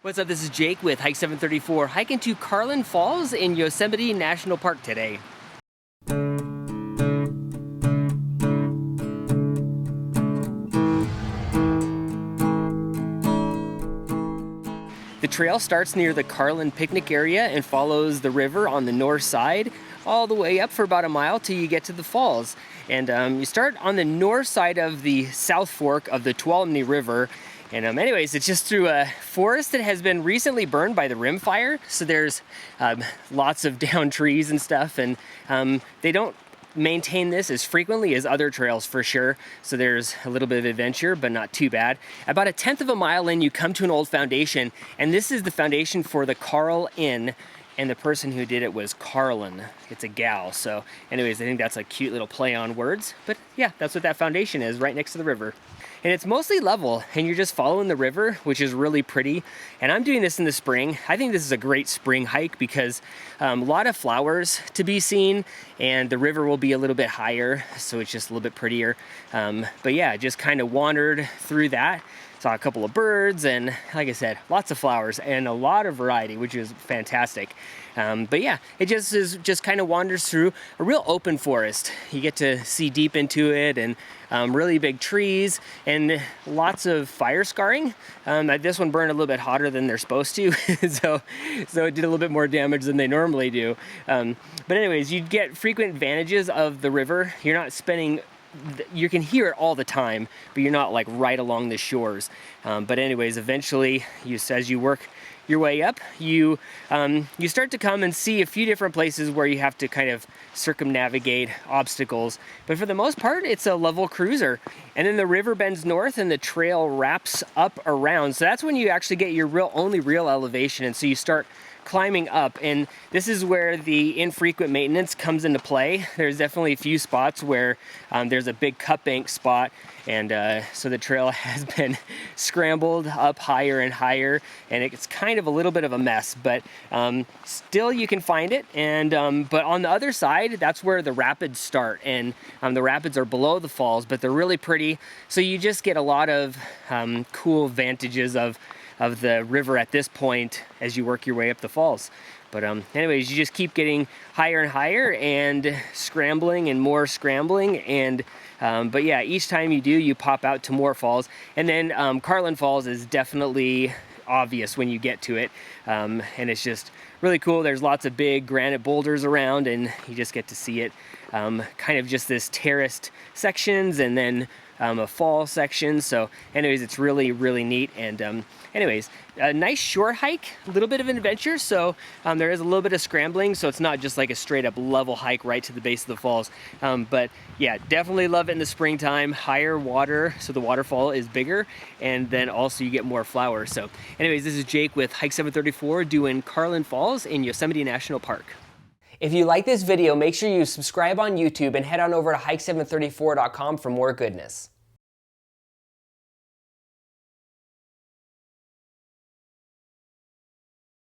What's up, this is Jake with Hike 734, hiking to Carlon Falls in Yosemite National Park today. The trail starts near the Carlon picnic area and follows the river on the north side all the way up for about a mile till you get to the falls. And you start on the north side of the South Fork of the Tuolumne River. And anyways, it's just through a forest that has been recently burned by the rim fire. So there's lots of downed trees and stuff, and they don't maintain this as frequently as other trails for sure. So there's a little bit of adventure, but not too bad. About a tenth of a mile in, you come to an old foundation, and this is the foundation for the Carl Inn. And the person who did it was Carlon. It's a gal. So anyways, I think that's a cute little play on words. But yeah, that's what that foundation is, right next to the river. And it's mostly level, and you're just following the river, which is really pretty. And I'm doing this in the spring. I think this is a great spring hike because a lot of flowers to be seen, and the river will be a little bit higher, so it's just a little bit prettier. But yeah, just kind of wandered through that. Saw a couple of birds, and like I said, lots of flowers and a lot of variety, which is fantastic. But yeah, it just kind of wanders through a real open forest. You get to see deep into it, and really big trees and lots of fire scarring. This one burned a little bit hotter than they're supposed to, so it did a little bit more damage than they normally do. But anyways, you get frequent advantages of the river. You're not spending you can hear it all the time, but you're not like right along the shores. But anyways, eventually, as you work your way up, you start to come and see a few different places where you have to kind of circumnavigate obstacles. But for the most part, it's a level cruiser. And then the river bends north and the trail wraps up around. So that's when you actually get your only real elevation. And so you start climbing up, and this is where the infrequent maintenance comes into play. There's definitely a few spots where there's a big cut bank spot, and so the trail has been scrambled up higher and higher, and it's kind of a little bit of a mess, but still you can find it. And but on the other side, that's where the rapids start, and the rapids are below the falls, but they're really pretty, so you just get a lot of cool vantages of the river at this point as you work your way up the falls. But anyways, you just keep getting higher and higher and scrambling and more scrambling. And but yeah, each time you do, you pop out to more falls. And then Carlon Falls is definitely obvious when you get to it. And it's just really cool. There's lots of big granite boulders around, and you just get to see it. Kind of just this terraced sections, and then a fall section. So anyways, it's really, really neat. And anyways, a nice short hike, a little bit of an adventure. So there is a little bit of scrambling, so it's not just like a straight up level hike right to the base of the falls. But yeah, definitely love it in the springtime. Higher water, so the waterfall is bigger, and then also you get more flowers. So anyways, this is Jake with Hike 734 doing Carlon Falls in Yosemite National Park. If you like this video, make sure you subscribe on YouTube and head on over to hike734.com for more goodness.